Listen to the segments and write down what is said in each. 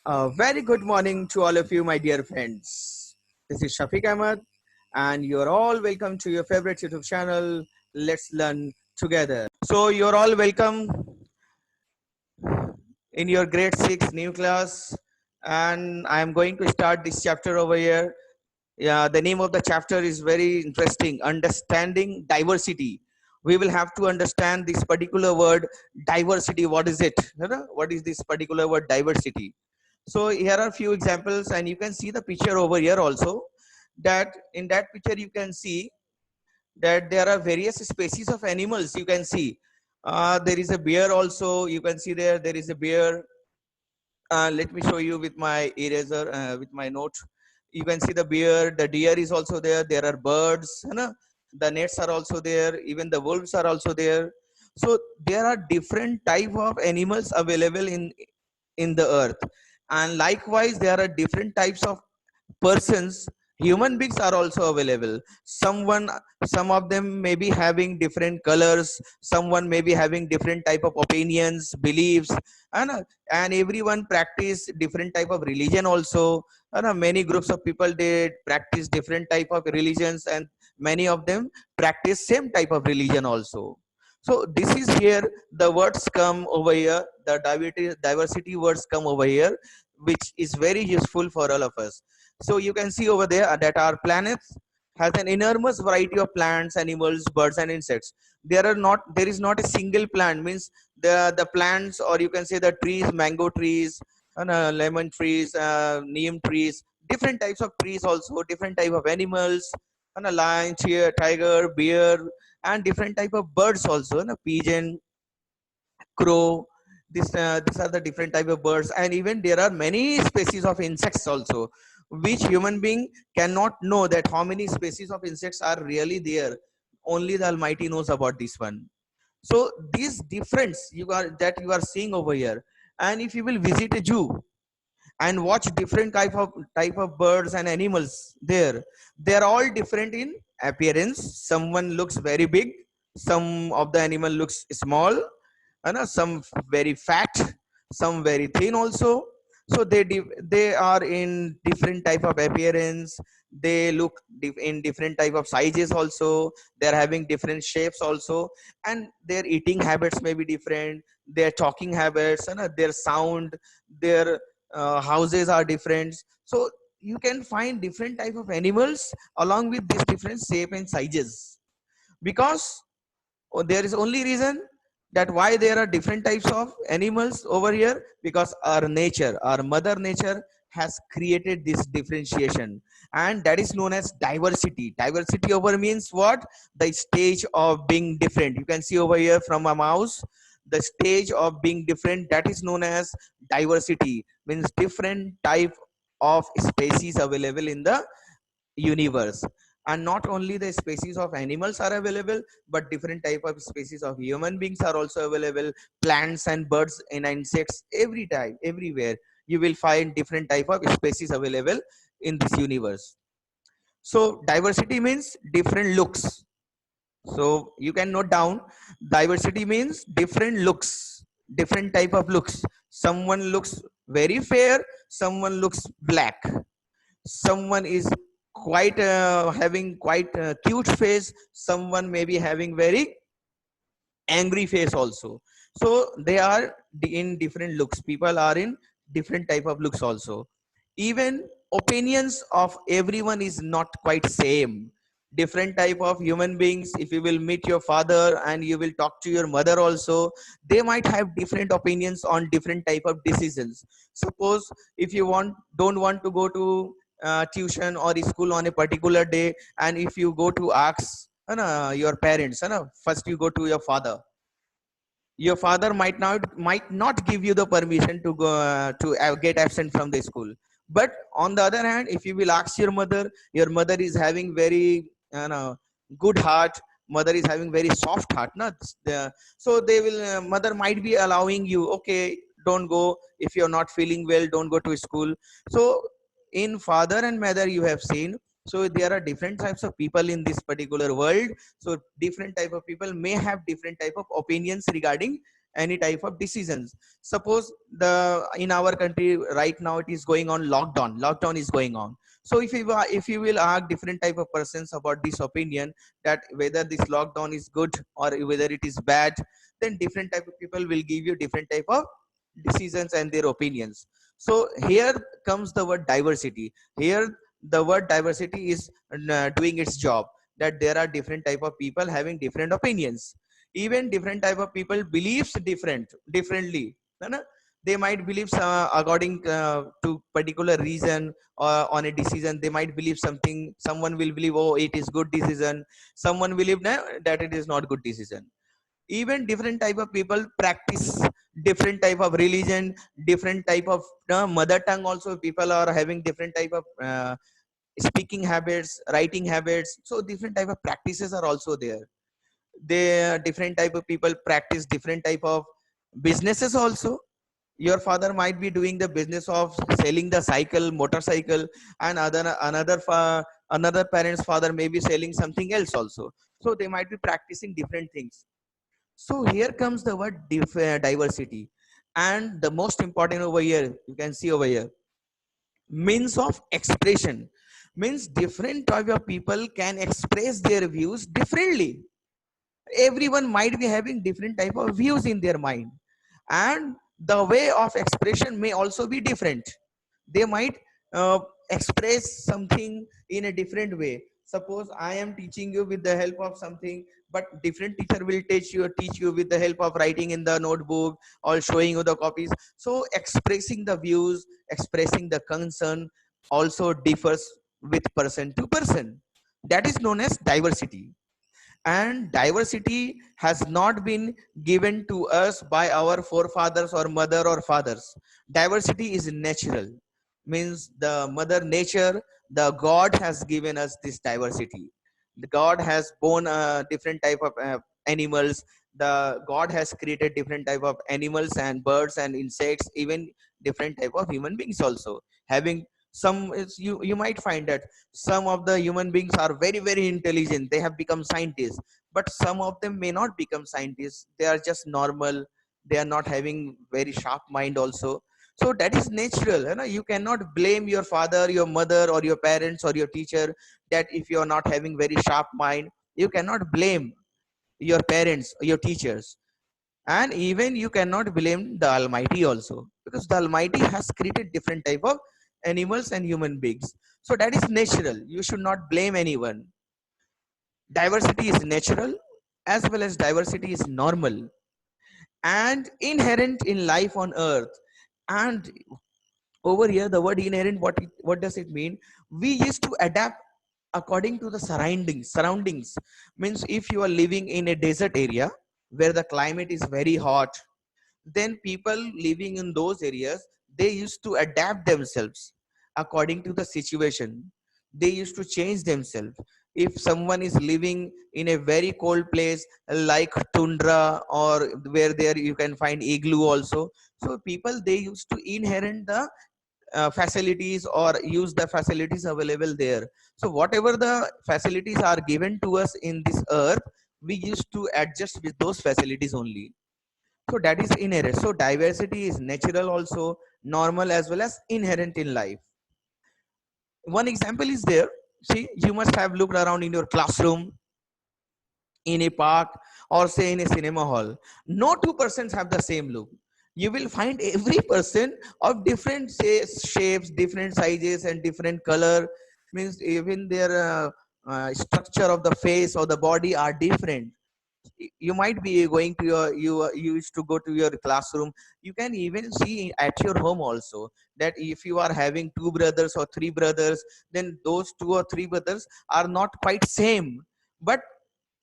Very good morning to all of you, my dear friends. This is Shafiq Ahmed, and you're all welcome to your favorite YouTube channel, Let's Learn Together. So, you're all welcome in your grade 6 new class, and I am going to start this chapter over here. Yeah, the name of the chapter is very interesting, Understanding Diversity. We will have to understand this particular word, diversity. What is it? What is this particular word, diversity? So here are a few examples, and you can see the picture over here also, that in that picture you can see that there are various species of animals. You can see there is a bear also. You can see there is a bear. Let me show you with my eraser, with my note. You can see the bear, the deer is also there. There are birds, the nets are also there. Even the wolves are also there. So there are different type of animals available in the earth, and likewise there are different types of persons. Human beings are also available. Some of them may be having different colors, someone may be having different type of opinions, beliefs, and everyone practice different type of religion also. Many groups of people, they practice different type of religions, and many of them practice same type of religion also. So this is here, the words come over here, the diversity words come over here, which is very useful for all of us. So you can see over there that our planet has an enormous variety of plants, animals, birds, and insects. There is not a single plant. Means the plants, or you can say the trees, mango trees, and lemon trees, neem trees, different types of trees also, different type of animals, and a lion, tiger, bear, and different type of birds also, and a pigeon, crow. These are the different type of birds, and even there are many species of insects also, which human being cannot know that how many species of insects are really there. Only the Almighty knows about this one. So this difference you are seeing over here, and if you will visit a zoo and watch different type of birds and animals there, they are all different in appearance. Someone looks very big, some of the animal looks small, some very fat, some very thin also. So they are in different type of appearance. They look in different type of sizes also. They are having different shapes also, and their eating habits may be different, their talking habits, and their sound, their houses are different. So you can find different type of animals along with these different shape and sizes, because there is only reason that why there are different types of animals over here, because our nature, our mother nature, has created this differentiation, and that is known as diversity. Diversity over means what? The stage of being different. You can see over here from a mouse, the stage of being different, that is known as diversity. Means different type of species available in the universe. And not only the species of animals are available, but different type of species of human beings are also available. Plants and birds and insects, every type, everywhere you will find different type of species available in this universe. So diversity means different looks. So you can note down, diversity means different looks, different type of looks. Someone looks very fair, someone looks black, someone is quite having quite a cute face, someone may be having very angry face also. So they are in different looks, people are in different type of looks also. Even opinions of everyone is not quite same. Different type of human beings, if you will meet your father and you will talk to your mother also, they might have different opinions on different type of decisions. Suppose if you don't want to go to tuition or school on a particular day, and if you go to ask your parents, first you go to your father might not give you the permission to go to get absent from the school. But on the other hand, if you will ask your mother is having very good heart, mother is having very soft heart, not so they will mother might be allowing you, okay, don't go, if you're not feeling well, don't go to school. So in father and mother you have seen, so there are different types of people in this particular world. So different type of people may have different type of opinions regarding any type of decisions. Suppose in our country right now it is going on lockdown is going on. So if you will ask different type of persons about this opinion, that whether this lockdown is good or whether it is bad, then different type of people will give you different type of decisions and their opinions. So here comes the word diversity. Here the word diversity is doing its job, that there are different type of people having different opinions. Even different type of people believes differently, है ना? They might believe according to particular reason or on a decision. They might believe something. Someone will believe, oh, it is good decision. Someone believe that it is not good decision. Even different type of people practice different type of religion, different type of mother tongue. Also people are having different type of speaking habits, writing habits. So different type of practices are also there. They different type of people practice different type of businesses also. Your father might be doing the business of selling the motorcycle, and another parent's father may be selling something else also. So they might be practicing different things. So here comes the word diversity. And the most important over here, you can see over here, means of expression. Means different type of people can express their views differently. Everyone might be having different type of views in their mind, and the way of expression may also be different. They might uh, express something in a different way. Suppose I am teaching you with the help of something, but different teacher will teach you with the help of writing in the notebook or showing you the copies. So expressing the views, expressing the concern also differs with person to person. That is known as diversity. And diversity has not been given to us by our forefathers or mother or fathers. Diversity is natural. Means the mother nature, the God has given us this diversity. The God has born different type of animals. The God has created different type of animals and birds and insects, even different type of human beings also having some you might find that some of the human beings are very intelligent, they have become scientists. But some of them may not become scientists, they are just normal. They are not having very sharp mind also. So that is natural, you know. You cannot blame your father, your mother, or your parents or your teacher, that if you are not having very sharp mind, you cannot blame your parents or your teachers. And even you cannot blame the Almighty also, because the Almighty has created different type of animals and human beings. So that is natural, you should not blame anyone. Diversity is natural, as well as diversity is normal and inherent in life on earth. And over here the word inherent, what does it mean? We used to adapt according to the surroundings. Means if you are living in a desert area where the climate is very hot, then people living in those areas, they used to adapt themselves according to the situation. They used to change themselves. If someone is living in a very cold place like tundra, or where there you can find igloo also, so people they used to inherit the facilities or use the facilities available there. So whatever the facilities are given to us in this earth, we used to adjust with those facilities only. So that is inherent. So diversity is natural also, normal as well as inherent in life. One example is there. See, you must have looked around in your classroom, in a park, or say in a cinema hall. No two persons have the same look. You will find every person of different shapes, different sizes, and different color. Means even their structure of the face or the body are different. You might be going to you used to go to your classroom. You can even see at your home also, that if you are having two brothers or three brothers, then those two or three brothers are not quite same, but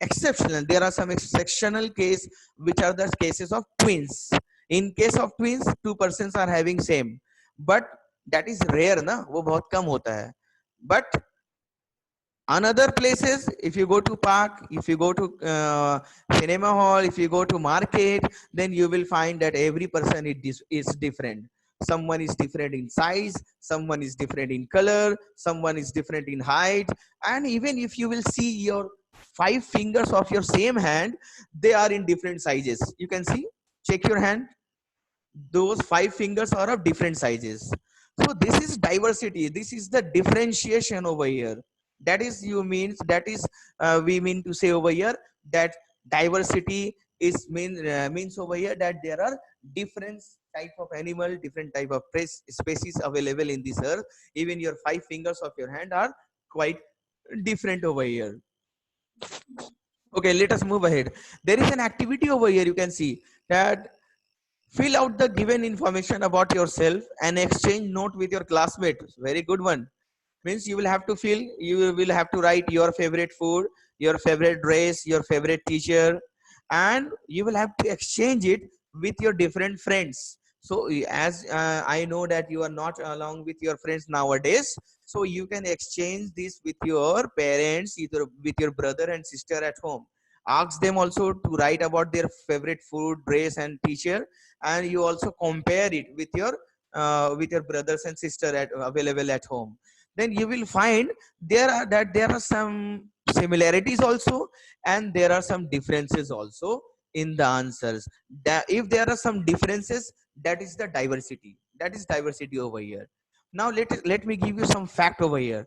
exceptional. There are some exceptional case, which are the cases of twins. In case of twins, two persons are having same, but that is rare na, वो बहुत कम होता है. But another places, if you go to park, if you go to cinema hall, if you go to market, then you will find that every person is different. Someone is different in size, someone is different in color, someone is different in height. And even if you will see your five fingers of your same hand, they are in different sizes, you can see. check your hand. Those 5 fingers are of different sizes. So this is diversity. This is the differentiation over here. That is we mean to say over here that diversity is means over here that there are different type of animal, different type of species available in this earth. Even your 5 fingers of your hand are quite different over here. Okay, let us move ahead. There is an activity over here. You can see that fill out the given information about yourself and exchange note with your classmates. Very good one. Means you will have to write your favorite food, your favorite dress, your favorite teacher, and you will have to exchange it with your different friends. So as I know that you are not along with your friends nowadays, so you can exchange this with your parents, either with your brother and sister at home. Ask them also to write about their favorite food, dress, and teacher, and you also compare it with your brothers and sister available at home. Then you will find there are some similarities also, and there are some differences also in the answers. That if there are some differences, that is the diversity. That is diversity over here. Now let me give you some fact over here.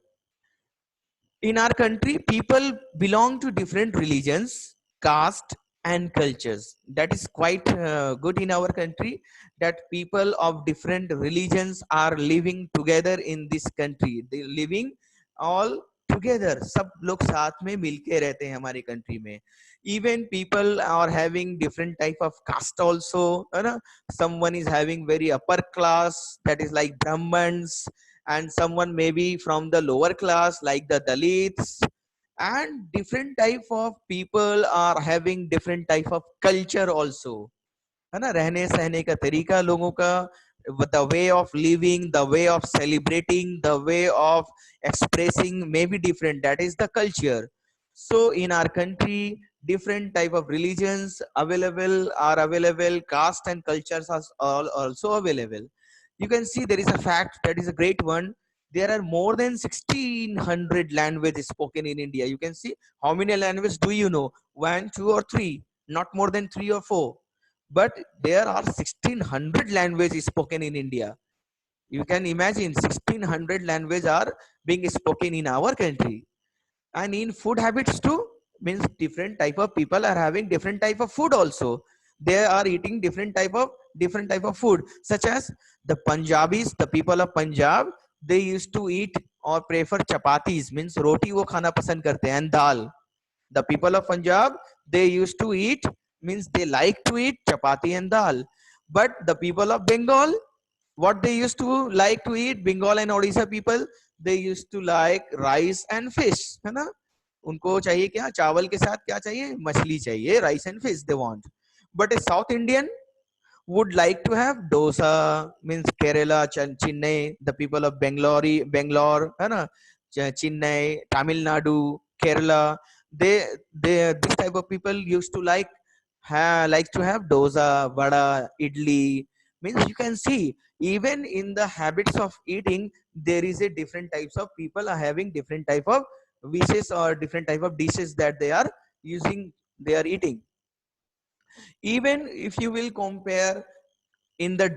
In our country, people belong to different religions, caste, and cultures. That is quite good in our country, that people of different religions are living together in this country. They living all together. सब लोग साथ में मिलके रहते हैं हमारी country में. Even people are having different type of caste also, है ना? Someone is having very upper class, that is like Brahmins, and someone maybe from the lower class like the Dalits, and different type of people are having different type of culture also, है ना? रहने सहने का तरीका लोगों का, the way of living, the way of celebrating, the way of expressing may be different. That is the culture. So in our country, different type of religions are available, caste and cultures are all also available. You can see there is a fact that is a great one. There are more than 1600 languages spoken in India. You can see how many languages do you know? 1, 2, or 3, not more than 3 or 4. But there are 1600 languages spoken in India. You can imagine 1600 languages are being spoken in our country. And in food habits too, means different type of people are having different type of food also. They are eating different type of food, such as the Punjabis, the people of Punjab, they used to eat or prefer chapatis, means roti wo khana pasand karte hain, and dal. The people of Punjab, they used to eat, means they like to eat chapati and dal. But the people of Bengal, what they used to like to eat, Bengal and Odisha people, they used to like rice and fish, है ना? उनको चाहिए क्या? चावल के साथ क्या चाहिए? मछली चाहिए. Rice and fish they want. But a South Indian would like to have dosa, means Kerala, Chennai, the people of Bangalore, है ना? Chennai, Tamil Nadu, Kerala, they this type of people used to like to have dosa, vada, idli. Means you can see even in the habits of eating, there is a different types of people are having different type of wishes or different type of dishes that they are using, they are eating. Even if you will compare in the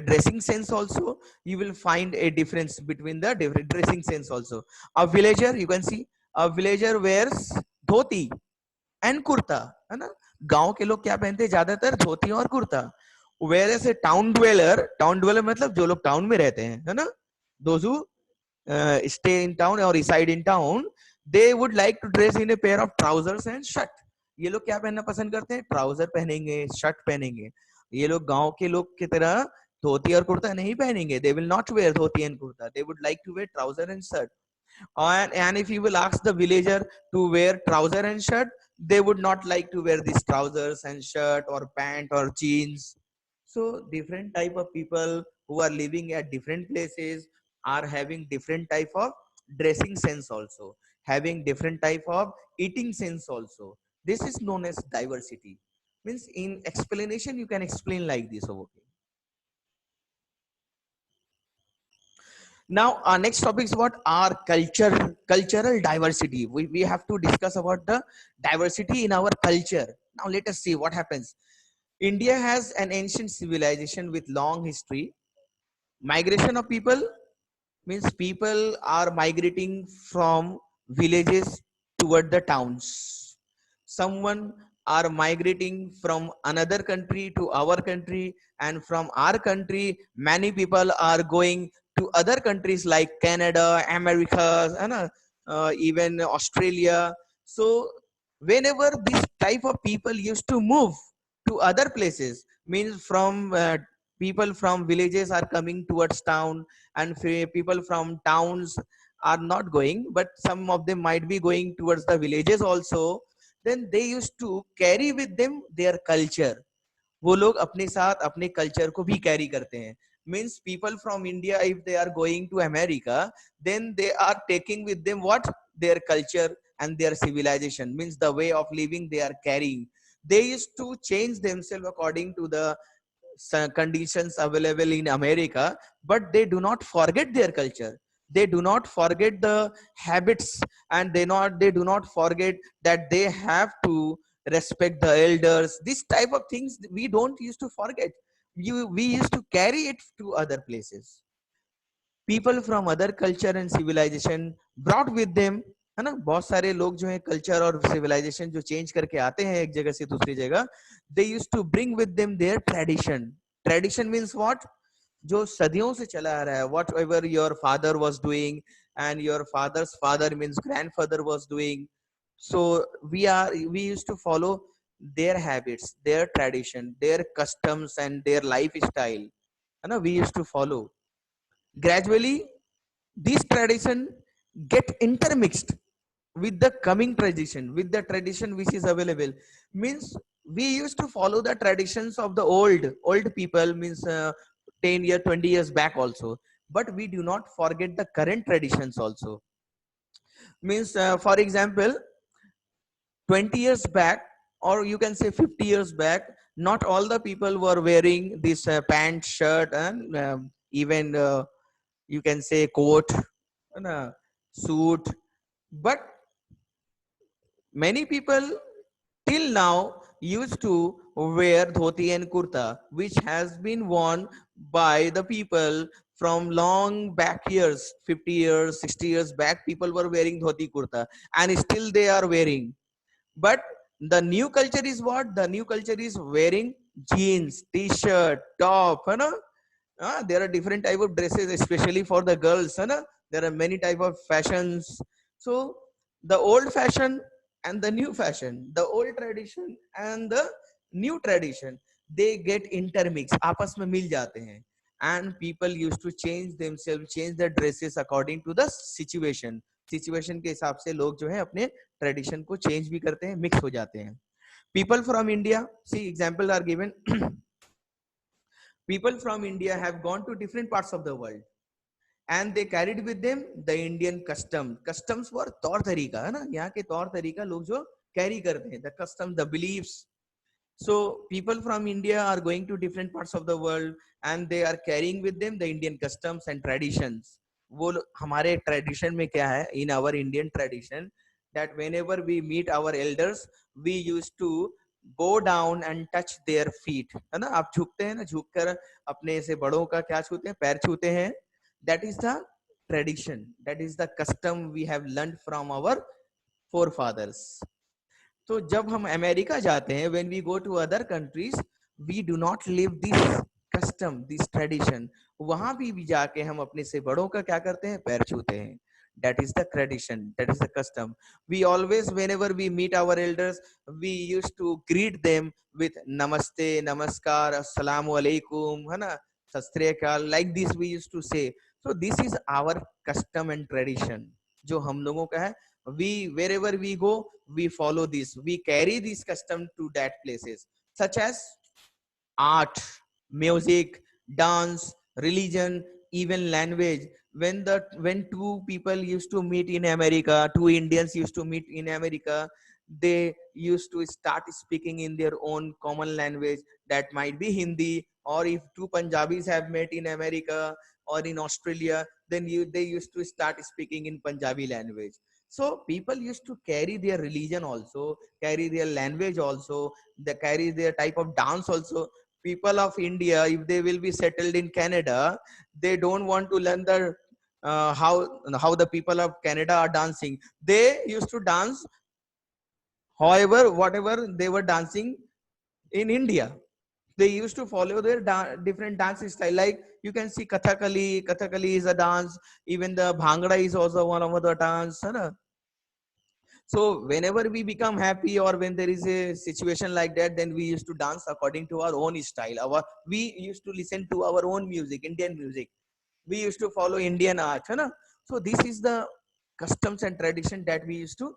dressing sense also, you will find a difference between the different dressing sense also. A villager, you can see a villager wears dhoti and kurta, है ना? गांव के लोग क्या पहनते हैं? ज्यादातर धोती और kurta. Whereas a town dweller मतलब जो लोग टाउन में रहते हैं, है ना? Those who stay in town or reside in town, they would like to dress in a pair of trousers and shirt. ये लोग क्या पहनना पसंद करते हैं? ट्राउजर पहनेंगे, शर्ट पहनेंगे. ये लोग गांव के लोग की तरह धोती और कुर्ता नहीं पहनेंगे. They will not wear dhoti and kurta. They would like to wear trouser and shirt. And if you will ask the villager to wear trouser and shirt, they would not like to wear these trousers and shirt or pant or jeans. So different type of people who are living at different places are having different type of dressing sense also, having different type of eating sense also. This is known as diversity. Means in explanation you can explain like this over here. Now our next topic is about our cultural diversity. We have to discuss about the diversity in our culture. Now let us see what happens. India has an ancient civilization with long history. Migration of people means people are migrating from villages toward the towns. Someone are migrating from another country to our country, and from our country many people are going to other countries like Canada, America, and even Australia. So whenever this type of people used to move to other places, means from people from villages are coming towards town, and people from towns are not going, but some of them might be going towards the villages also. Then they used to carry with them their culture. वो लोग अपने साथ अपने culture को भी carry करते हैं. Means people from India, if they are going to America, then they are taking with them what? Their culture and their civilization, means the way of living they are carrying. They used to change themselves according to the conditions available in America, but they do not forget their culture. They do not forget the habits, and they do not forget that they have to respect the elders. This type of things we don't used to forget. We used to carry it to other places. People from other culture and civilization brought with them, है ना, बहुत सारे लोग जो है culture और civilisation जो change करके आते हैं एक जगह से दूसरी जगह. They use to bring with them their tradition. Tradition means what? जो सदियों से चला आ रहा है, whatever your father was doing and your father's father means grandfather was doing. So we used to follow their habits, their tradition, their customs, and their lifestyle. You know, we used to follow. Gradually, this tradition get intermixed with the coming tradition, with the tradition which is available. Means we used to follow the traditions of the old people, means 10 years, 20 years back also. But we do not forget the current traditions also. Means for example, 20 years back, or you can say 50 years back, not all the people were wearing this pant, shirt, and even you can say coat and suit. But many people till now used to wear dhoti and kurta, which has been worn by the people from long back years. 50 years, 60 years back, people were wearing dhoti kurta, and still they are wearing. But the new culture is what? The new culture is wearing jeans, t-shirt, top, you know. There are different type of dresses, especially for the girls, you know. There are many type of fashions. So the old fashion and the new fashion, the old tradition and the new tradition, they get intermixed, आपस में मिल जाते हैं. And people used to change themselves, change their dresses according to the situation. Situation के हिसाब से लोग जो है अपने ट्रेडिशन को चेंज भी करते हैं, मिक्स हो जाते हैं. People from India, see examples are given. People from India have gone to different parts of the world, and they carried with them the Indian custom. Customs were तौर तरीका, है ना, यहाँ के तौर तरीका लोग जो carry करते हैं, the custom, the beliefs. So people from India are going to different parts of the world, and they are carrying with them the Indian customs and traditions. वो हमारे tradition में क्या है, in our Indian tradition, that whenever we meet our elders, we used to go down and touch their feet, है ना. आप झुकते हैं ना, झुककर अपने से बड़ों का क्या छूते हैं? पैर छूते हैं. That is the tradition. That is the custom we have learned from our forefathers. तो जब हम अमेरिका जाते हैं, when we go to other countries, we do not live this custom, this tradition. वहां भी जाके हम अपने से बड़ों का क्या करते हैं? पैर छूते हैं. That is the tradition, that is the custom. We always, whenever we meet our elders, we used to greet them with namaste, namaskar, assalamu alaikum, है ना, सत श्री अकाल. Like this we used to say. So this is our custom and tradition, जो हम लोगों का है. We, wherever we go, we follow this, we carry this custom to that places, such as art, music, dance, religion, even language. When two people used to meet in America, two Indians used to meet in America, they used to start speaking in their own common language. That might be Hindi, or if two Punjabis have met in America or in Australia, then they used to start speaking in Punjabi language. So people used to carry their religion also, carry their language also, they carry their type of dance also. People of India, if they will be settled in Canada, they don't want to learn the how the people of Canada are dancing. They used to dance however whatever they were dancing in India. They used to follow their different dance style. Like you can see Kathakali. Kathakali is a dance. Even the Bhangra is also one of the dance. है ना? So whenever we become happy or when there is a situation like that, then we used to dance according to our own style. We used to listen to our own music, Indian music. We used to follow Indian art. है ना? So this is the customs and tradition that we used to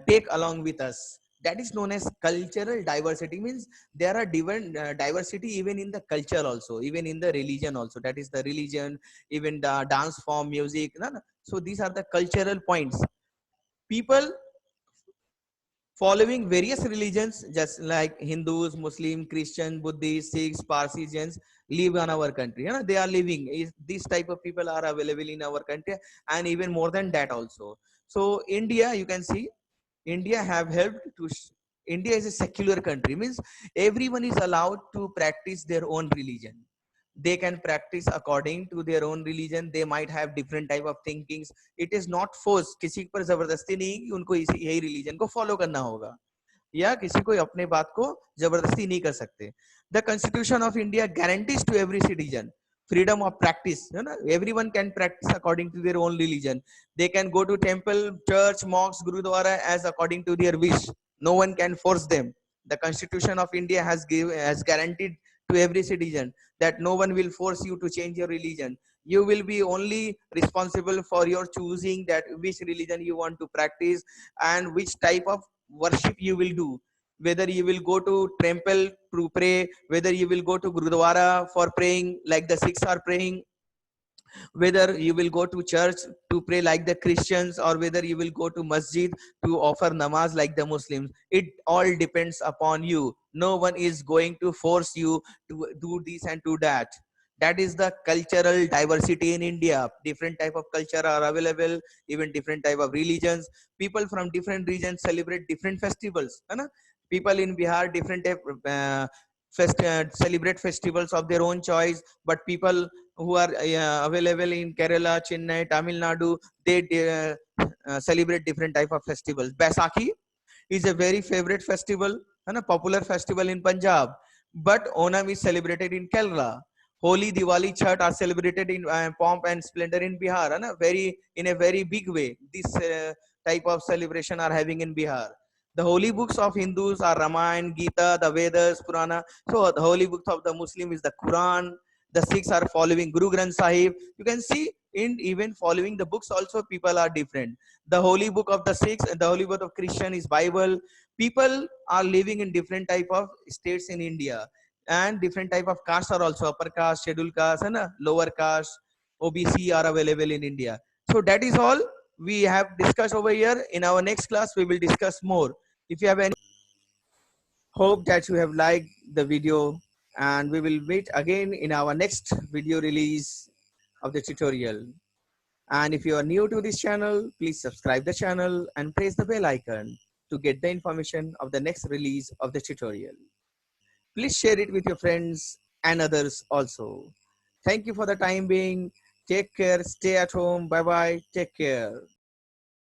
take along with us. That is known as cultural diversity. Means there are different diversity even in the culture also, even in the religion also. That is the religion, even the dance form, music. No, no. So these are the cultural points. People following various religions, just like Hindus, Muslim, Christian, Buddhist, Sikhs, Parsijans, live in our country. You know, they are living. These type of people are available in our country, and even more than that also. So India, you can see, India have helped to. India is a secular country. Means everyone is allowed to practice their own religion. They can practice according to their own religion. They might have different type of thinkings. It is not force. किसी पर जबरदस्ती नहीं कि उनको यही religion को follow करना होगा, या किसी को अपने बात को जबरदस्ती नहीं कर सकते. The Constitution of India guarantees to every citizen freedom of practice. You know, everyone can practice according to their own religion. They can go to temple, church, mosques, gurudwara as according to their wish. No one can force them. The Constitution of India has guaranteed to every citizen that no one will force you to change your religion. You will be only responsible for your choosing that which religion you want to practice and which type of worship you will do. Whether you will go to temple to pray, whether you will go to gurudwara for praying like the Sikhs are praying, whether you will go to church to pray like the Christians, or whether you will go to masjid to offer namaz like the Muslims. It all depends upon you. No one is going to force you to do this and do that. That is the cultural diversity in India. Different type of culture are available, even different type of religions. People from different regions celebrate different festivals, है ना? People in Bihar different type, celebrate festivals of their own choice, but people who are available in Kerala, Chennai, Tamil Nadu, they celebrate different type of festivals. Baisakhi is a very favorite festival and a popular festival in Punjab, but Onam is celebrated in Kerala. Holi, Diwali, Chhat are celebrated in pomp and splendor in Bihar, and in a very big way. This type of celebration are having in Bihar. The holy books of Hindus are Ramayana, Gita, the Vedas, Purana. So the holy books of the Muslim is the Quran. The Sikhs are following Guru Granth Sahib. You can see in even following the books also people are different. The holy book of the Sikhs and the holy book of Christian is Bible. People are living in different type of states in India, and different type of castes are also upper caste, scheduled caste, and lower caste, OBC are available in India. So that is all we have discussed over here. In our next class, we will discuss more. If you have any, hope that you have liked the video, and we will meet again in our next video release of the tutorial. And if you are new to this channel, please subscribe the channel and press the bell icon to get the information of the next release of the tutorial. Please share it with your friends and others also. Thank you for the time being. Take care. Stay at home. Bye bye. Take care.